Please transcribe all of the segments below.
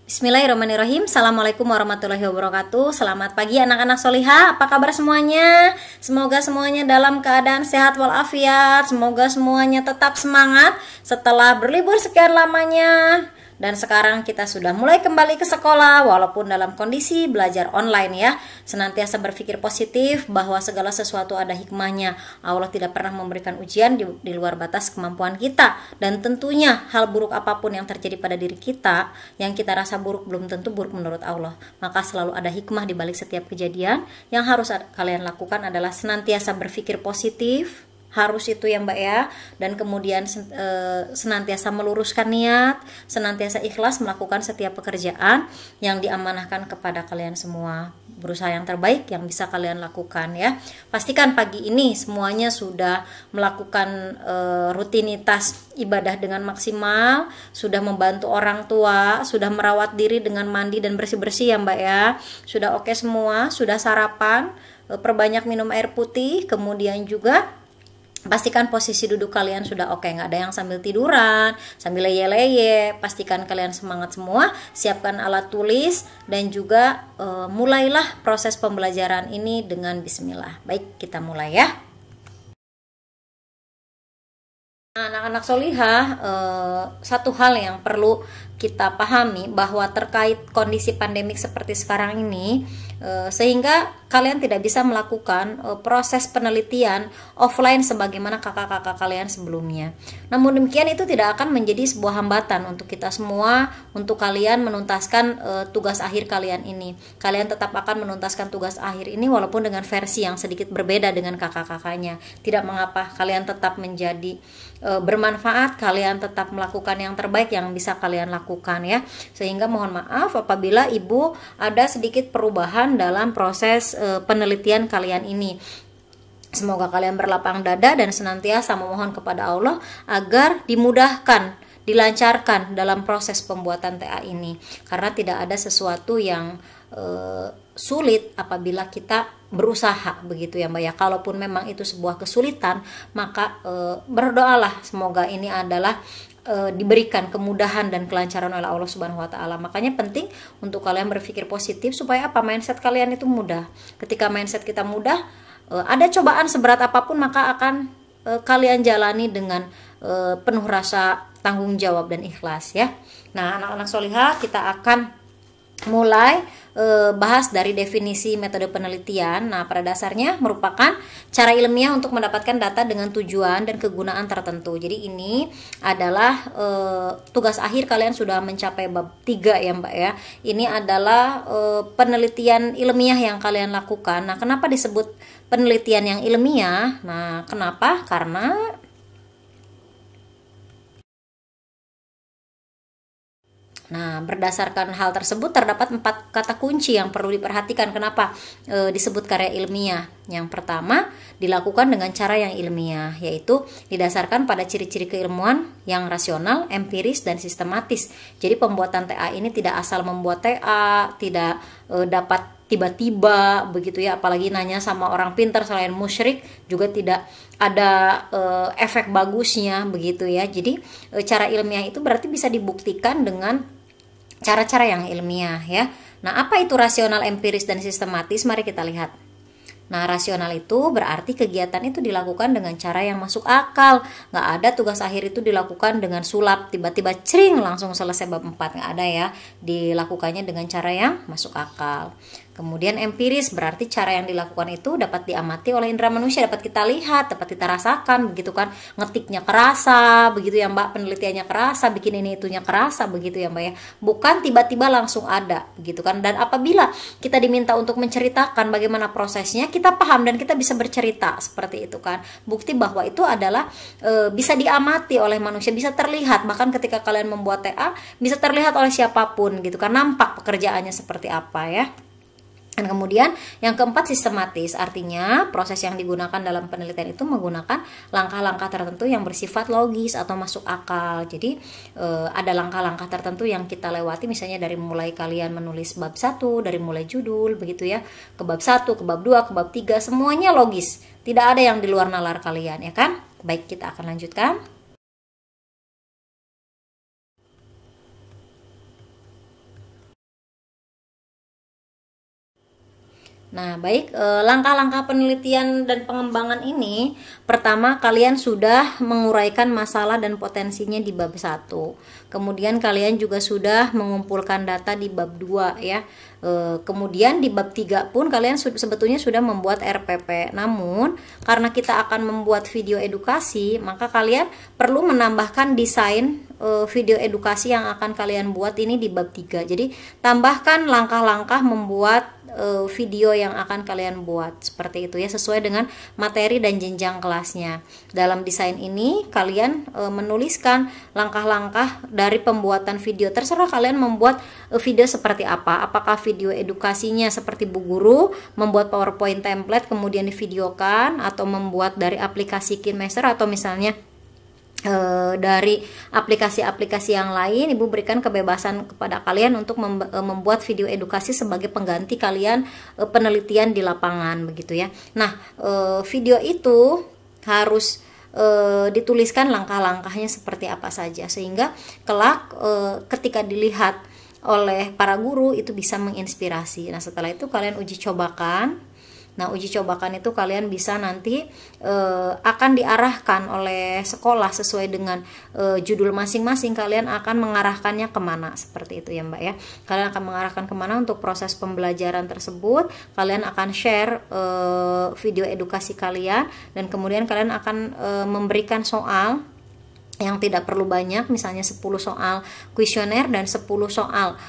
Bismillahirrahmanirrahim. Assalamualaikum warahmatullahi wabarakatuh. Selamat pagi anak-anak solihah. Apa kabar semuanya? Semoga semuanya dalam keadaan sehat walafiat. Semoga semuanya tetap semangat setelah berlibur sekian lamanya. Dan sekarang kita sudah mulai kembali ke sekolah walaupun dalam kondisi belajar online ya. Senantiasa berpikir positif bahwa segala sesuatu ada hikmahnya. Allah tidak pernah memberikan ujian di luar batas kemampuan kita. Dan tentunya hal buruk apapun yang terjadi pada diri kita, yang kita rasa buruk belum tentu buruk menurut Allah. Maka selalu ada hikmah di balik setiap kejadian. Yang harus kalian lakukan adalah senantiasa berpikir positif. Harus itu ya Mbak ya. Dan kemudian senantiasa meluruskan niat, senantiasa ikhlas melakukan setiap pekerjaan yang diamanahkan kepada kalian semua. Berusaha yang terbaik yang bisa kalian lakukan ya. Pastikan pagi ini semuanya sudah melakukan rutinitas ibadah dengan maksimal, sudah membantu orang tua, sudah merawat diri dengan mandi dan bersih-bersih ya Mbak ya. Sudah oke semua, sudah sarapan, perbanyak minum air putih, kemudian juga pastikan posisi duduk kalian sudah oke, nggak ada yang sambil tiduran, sambil leye-leye. Pastikan kalian semangat semua, siapkan alat tulis, dan juga mulailah proses pembelajaran ini dengan bismillah. Baik, kita mulai ya. Anak-anak solihah, satu hal yang perlu kita pahami bahwa terkait kondisi pandemik seperti sekarang ini, sehingga kalian tidak bisa melakukan proses penelitian offline sebagaimana kakak-kakak kalian sebelumnya. Namun demikian itu tidak akan menjadi sebuah hambatan untuk kita semua, untuk kalian menuntaskan tugas akhir kalian ini. Kalian tetap akan menuntaskan tugas akhir ini walaupun dengan versi yang sedikit berbeda dengan kakak-kakaknya. Tidak mengapa, kalian tetap menjadi bermanfaat, kalian tetap melakukan yang terbaik yang bisa kalian lakukan ya. Sehingga mohon maaf apabila ibu ada sedikit perubahan dalam proses penelitian kalian ini. Semoga kalian berlapang dada dan senantiasa memohon kepada Allah agar dimudahkan, dilancarkan dalam proses pembuatan TA ini, karena tidak ada sesuatu yang sulit apabila kita berusaha, begitu ya Mbak ya. Kalaupun memang itu sebuah kesulitan, maka berdoalah semoga ini adalah diberikan kemudahan dan kelancaran oleh Allah Subhanahu wa taala. Makanya penting untuk kalian berpikir positif supaya apa? Mindset kalian itu mudah. Ketika mindset kita mudah, ada cobaan seberat apapun maka akan kalian jalani dengan penuh rasa tanggung jawab dan ikhlas ya. Nah, anak-anak solihah, kita akan mulai bahas dari definisi metode penelitian. Nah, pada dasarnya merupakan cara ilmiah untuk mendapatkan data dengan tujuan dan kegunaan tertentu. Jadi ini adalah tugas akhir kalian sudah mencapai bab 3 ya Mbak ya. Ini adalah penelitian ilmiah yang kalian lakukan. Nah, kenapa disebut penelitian yang ilmiah? Nah, kenapa? Karena berdasarkan hal tersebut terdapat 4 kata kunci yang perlu diperhatikan kenapa disebut karya ilmiah. Yang pertama, dilakukan dengan cara yang ilmiah, yaitu didasarkan pada ciri-ciri keilmuan yang rasional, empiris, dan sistematis. Jadi pembuatan TA ini tidak asal membuat TA, tidak dapat tiba-tiba begitu ya, apalagi nanya sama orang pintar selain musyrik, juga tidak ada efek bagusnya begitu ya. Jadi cara ilmiah itu berarti bisa dibuktikan dengan cara-cara yang ilmiah ya. Nah, apa itu rasional, empiris, dan sistematis? Mari kita lihat. Nah, rasional itu berarti kegiatan itu dilakukan dengan cara yang masuk akal. Nggak ada tugas akhir itu dilakukan dengan sulap, tiba-tiba cering langsung selesai bab 4. Nggak ada ya. Dilakukannya dengan cara yang masuk akal. Kemudian empiris berarti cara yang dilakukan itu dapat diamati oleh indera manusia, dapat kita lihat, dapat kita rasakan, begitu kan. Ngetiknya kerasa, begitu ya Mbak, penelitiannya kerasa, bikin ini itunya kerasa, begitu ya Mbak ya. Bukan tiba-tiba langsung ada, begitu kan. Dan apabila kita diminta untuk menceritakan bagaimana prosesnya, kita paham dan kita bisa bercerita seperti itu kan. Bukti bahwa itu adalah bisa diamati oleh manusia, bisa terlihat. Bahkan ketika kalian membuat TA, bisa terlihat oleh siapapun gitu kan, nampak pekerjaannya seperti apa ya. Dan kemudian yang keempat, sistematis, artinya proses yang digunakan dalam penelitian itu menggunakan langkah-langkah tertentu yang bersifat logis atau masuk akal. Jadi ada langkah-langkah tertentu yang kita lewati, misalnya dari mulai kalian menulis bab 1, dari mulai judul begitu ya, ke bab 1, ke bab 2, ke bab 3, semuanya logis. Tidak ada yang di luar nalar kalian ya kan? Baik, kita akan lanjutkan. Nah, baik, langkah-langkah penelitian dan pengembangan ini, pertama kalian sudah menguraikan masalah dan potensinya di bab 1. Kemudian kalian juga sudah mengumpulkan data di bab 2 ya. Kemudian di bab 3 pun kalian sebetulnya sudah membuat RPP. Namun, karena kita akan membuat video edukasi, maka kalian perlu menambahkan desain video edukasi yang akan kalian buat ini di bab 3. Jadi, tambahkan langkah-langkah membuat video yang akan kalian buat seperti itu ya, sesuai dengan materi dan jenjang kelasnya. Dalam desain ini kalian menuliskan langkah-langkah dari pembuatan video. Terserah kalian membuat video seperti apa, apakah video edukasinya seperti Bu Guru membuat PowerPoint template kemudian divideokan, atau membuat dari aplikasi KineMaster, atau misalnya dari aplikasi-aplikasi yang lain. Ibu berikan kebebasan kepada kalian untuk membuat video edukasi sebagai pengganti kalian penelitian di lapangan begitu ya. Nah, video itu harus dituliskan langkah-langkahnya seperti apa saja, sehingga kelak ketika dilihat oleh para guru itu bisa menginspirasi. Nah, setelah itu kalian uji cobakan. Nah, uji cobakan itu kalian bisa nanti akan diarahkan oleh sekolah sesuai dengan judul masing-masing. Kalian akan mengarahkannya kemana, seperti itu ya Mbak ya. Kalian akan mengarahkan kemana untuk proses pembelajaran tersebut. Kalian akan share video edukasi kalian, dan kemudian kalian akan memberikan soal yang tidak perlu banyak, misalnya 10 soal kuesioner dan 10 soal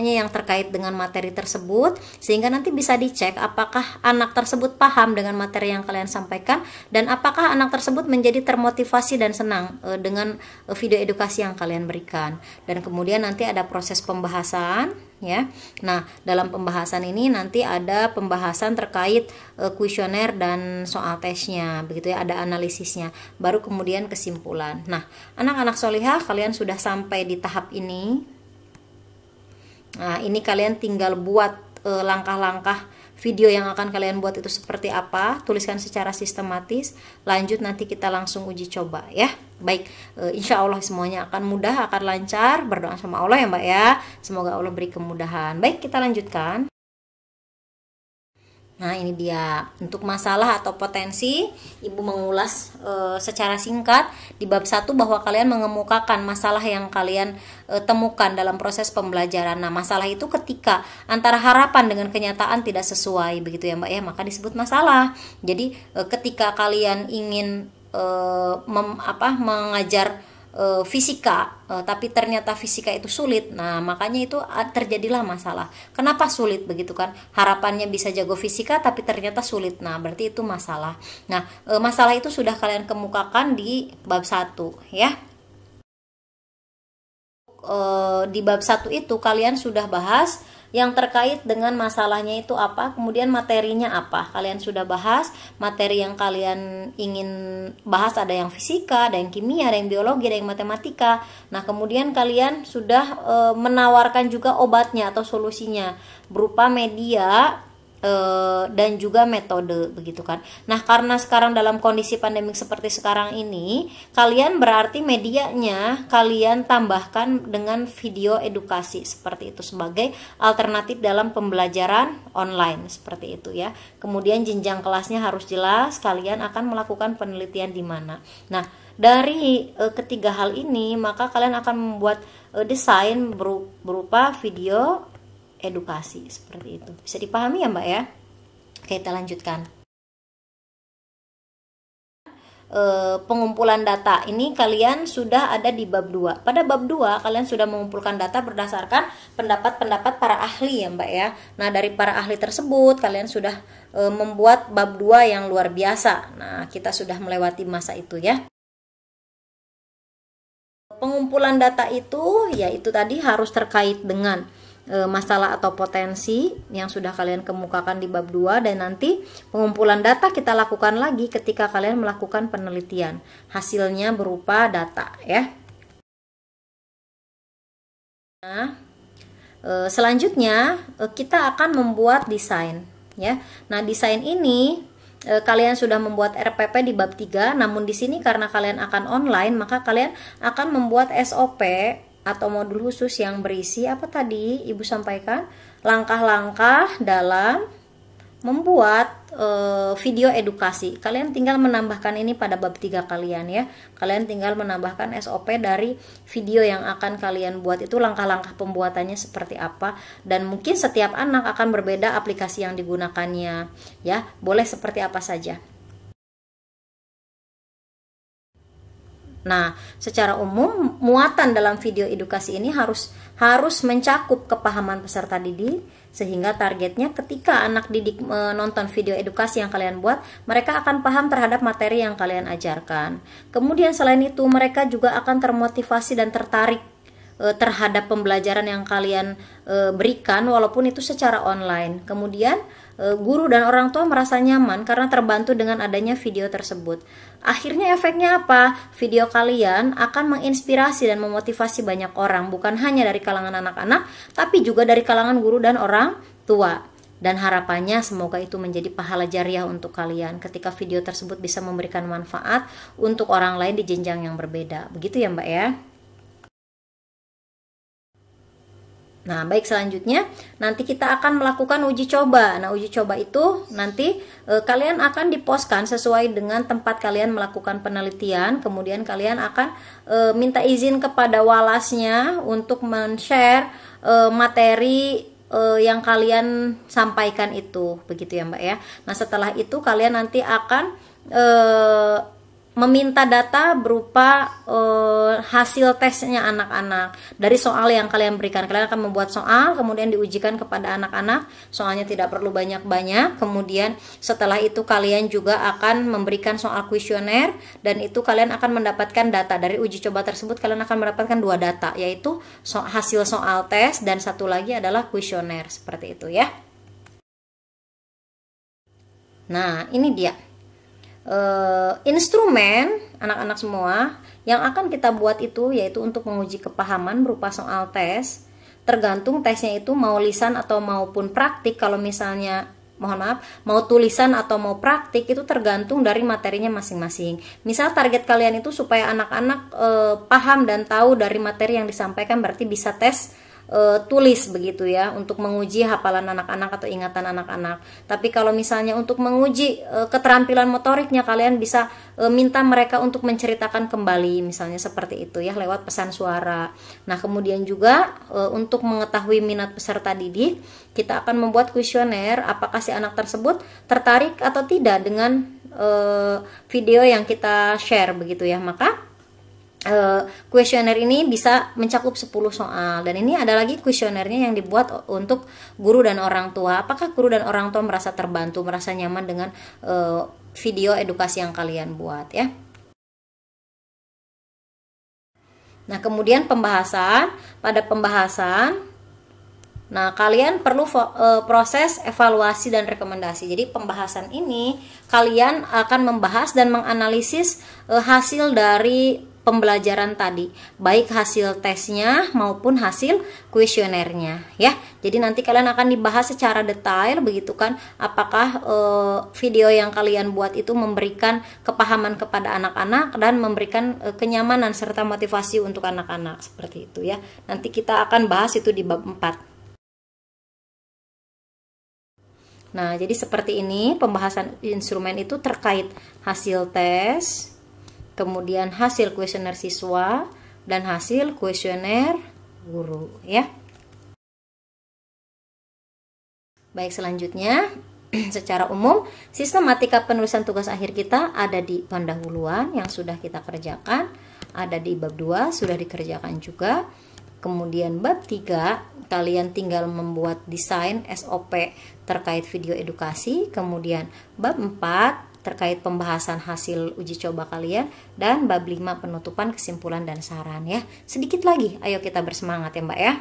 yang terkait dengan materi tersebut, sehingga nanti bisa dicek apakah anak tersebut paham dengan materi yang kalian sampaikan, dan apakah anak tersebut menjadi termotivasi dan senang dengan video edukasi yang kalian berikan. Dan kemudian nanti ada proses pembahasan ya. Nah, dalam pembahasan ini nanti ada pembahasan terkait kuesioner dan soal tesnya, begitu ya, ada analisisnya, baru kemudian kesimpulan. Nah, anak-anak solihah, kalian sudah sampai di tahap ini. Nah, ini kalian tinggal buat langkah-langkah video yang akan kalian buat itu seperti apa, tuliskan secara sistematis. Lanjut nanti kita langsung uji coba ya. Baik, insya Allah semuanya akan mudah, akan lancar. Berdoa sama Allah ya Mbak ya, semoga Allah beri kemudahan. Baik, kita lanjutkan. Nah, ini dia untuk masalah atau potensi. Ibu mengulas secara singkat di bab 1 bahwa kalian mengemukakan masalah yang kalian temukan dalam proses pembelajaran. Nah, masalah itu ketika antara harapan dengan kenyataan tidak sesuai, begitu ya Mbak ya, maka disebut masalah. Jadi ketika kalian ingin mengajar fisika, tapi ternyata fisika itu sulit. Nah, makanya itu terjadilah masalah. Kenapa sulit begitu kan? Harapannya bisa jago fisika tapi ternyata sulit. Nah, berarti itu masalah. Nah, masalah itu sudah kalian kemukakan di bab 1 ya. Di bab 1 itu kalian sudah bahas yang terkait dengan masalahnya itu apa, kemudian materinya apa. Kalian sudah bahas materi yang kalian ingin bahas, ada yang fisika, ada yang kimia, ada yang biologi, ada yang matematika. Nah, kemudian kalian sudah menawarkan juga obatnya atau solusinya berupa media dan juga metode, begitu kan. Nah, karena sekarang dalam kondisi pandemik seperti sekarang ini, kalian berarti medianya kalian tambahkan dengan video edukasi seperti itu sebagai alternatif dalam pembelajaran online seperti itu ya. Kemudian jenjang kelasnya harus jelas, kalian akan melakukan penelitian di mana. Nah, dari ketiga hal ini maka kalian akan membuat desain berupa video edukasi seperti itu. Bisa dipahami ya Mbak ya? Oke, kita lanjutkan. Pengumpulan data ini kalian sudah ada di bab 2. Pada bab 2 kalian sudah mengumpulkan data berdasarkan pendapat-pendapat para ahli ya Mbak ya. Nah, dari para ahli tersebut kalian sudah membuat bab 2 yang luar biasa. Nah, kita sudah melewati masa itu ya. Pengumpulan data itu yaitu tadi harus terkait dengan masalah atau potensi yang sudah kalian kemukakan di bab 2, dan nanti pengumpulan data kita lakukan lagi ketika kalian melakukan penelitian. Hasilnya berupa data ya. Nah, selanjutnya kita akan membuat desain ya. Nah, desain ini kalian sudah membuat RPP di bab 3, namun di sini karena kalian akan online, maka kalian akan membuat SOP atau modul khusus yang berisi apa tadi Ibu sampaikan, langkah-langkah dalam membuat video edukasi. Kalian tinggal menambahkan ini pada bab 3 kalian ya. Kalian tinggal menambahkan SOP dari video yang akan kalian buat, itu langkah-langkah pembuatannya seperti apa, dan mungkin setiap anak akan berbeda aplikasi yang digunakannya ya. Boleh seperti apa saja. Nah, secara umum muatan dalam video edukasi ini harus mencakup kepahaman peserta didik, sehingga targetnya ketika anak didik menonton video edukasi yang kalian buat, mereka akan paham terhadap materi yang kalian ajarkan. Kemudian selain itu, mereka juga akan termotivasi dan tertarik terhadap pembelajaran yang kalian berikan walaupun itu secara online. Kemudian guru dan orang tua merasa nyaman karena terbantu dengan adanya video tersebut. Akhirnya efeknya apa? Video kalian akan menginspirasi dan memotivasi banyak orang, bukan hanya dari kalangan anak-anak, tapi juga dari kalangan guru dan orang tua. Dan harapannya semoga itu menjadi pahala jariah untuk kalian ketika video tersebut bisa memberikan manfaat untuk orang lain di jenjang yang berbeda. Begitu ya Mbak ya. Nah, baik, selanjutnya nanti kita akan melakukan uji coba. Nah, uji coba itu nanti kalian akan dipostkan sesuai dengan tempat kalian melakukan penelitian. Kemudian kalian akan minta izin kepada walasnya untuk men-share materi yang kalian sampaikan itu. Begitu ya Mbak ya. Nah, setelah itu kalian nanti akan meminta data berupa hasil tesnya anak-anak dari soal yang kalian berikan. Kalian akan membuat soal, kemudian diujikan kepada anak-anak. Soalnya tidak perlu banyak-banyak. Kemudian setelah itu kalian juga akan memberikan soal kuesioner, dan itu kalian akan mendapatkan data dari uji coba tersebut. Kalian akan mendapatkan 2 data, yaitu hasil soal tes dan satu lagi adalah kuesioner, seperti itu ya. Nah, ini dia instrumen anak-anak semua yang akan kita buat itu, yaitu untuk menguji kepahaman berupa soal tes. Tergantung tesnya itu mau lisan atau maupun praktik. Kalau misalnya mau tulisan atau mau praktik, itu tergantung dari materinya masing-masing. Misal target kalian itu supaya anak-anak paham dan tahu dari materi yang disampaikan, berarti bisa tes tulis begitu ya, untuk menguji hafalan anak-anak atau ingatan anak-anak. Tapi kalau misalnya untuk menguji keterampilan motoriknya, kalian bisa minta mereka untuk menceritakan kembali, misalnya seperti itu ya, lewat pesan suara. Nah, kemudian juga untuk mengetahui minat peserta didik, kita akan membuat kuesioner apakah si anak tersebut tertarik atau tidak dengan video yang kita share begitu ya. Maka kuesioner ini bisa mencakup 10 soal, dan ini ada lagi kuesionernya yang dibuat untuk guru dan orang tua. Apakah guru dan orang tua merasa terbantu, merasa nyaman dengan video edukasi yang kalian buat ya. Nah, kemudian pada pembahasan, nah kalian perlu proses evaluasi dan rekomendasi. Jadi pembahasan ini kalian akan membahas dan menganalisis hasil dari pembelajaran tadi, baik hasil tesnya maupun hasil kuesionernya ya. Jadi nanti kalian akan dibahas secara detail begitu kan, apakah video yang kalian buat itu memberikan kepahaman kepada anak-anak dan memberikan kenyamanan serta motivasi untuk anak-anak, seperti itu ya. Nanti kita akan bahas itu di bab 4. Nah, jadi seperti ini pembahasan instrumen itu terkait hasil tes, kemudian hasil kuesioner siswa, dan hasil kuesioner guru ya. Baik, selanjutnya secara umum sistematika penulisan tugas akhir kita ada di pendahuluan yang sudah kita kerjakan, ada di bab 2 sudah dikerjakan juga. Kemudian bab 3 kalian tinggal membuat desain SOP terkait video edukasi. Kemudian bab 4 terkait pembahasan hasil uji coba kalian, dan bab 5 penutupan, kesimpulan dan saran ya. Sedikit lagi, ayo kita bersemangat ya Mbak ya.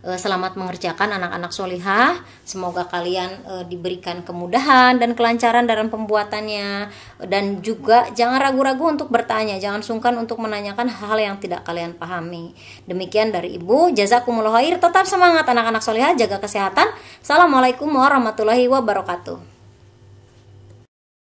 Selamat mengerjakan anak-anak solihah. Semoga kalian diberikan kemudahan dan kelancaran dalam pembuatannya, dan juga jangan ragu-ragu untuk bertanya, jangan sungkan untuk menanyakan hal-hal yang tidak kalian pahami. Demikian dari Ibu, jazakumullah khair. Tetap semangat anak-anak solihah, jaga kesehatan. Assalamualaikum warahmatullahi wabarakatuh.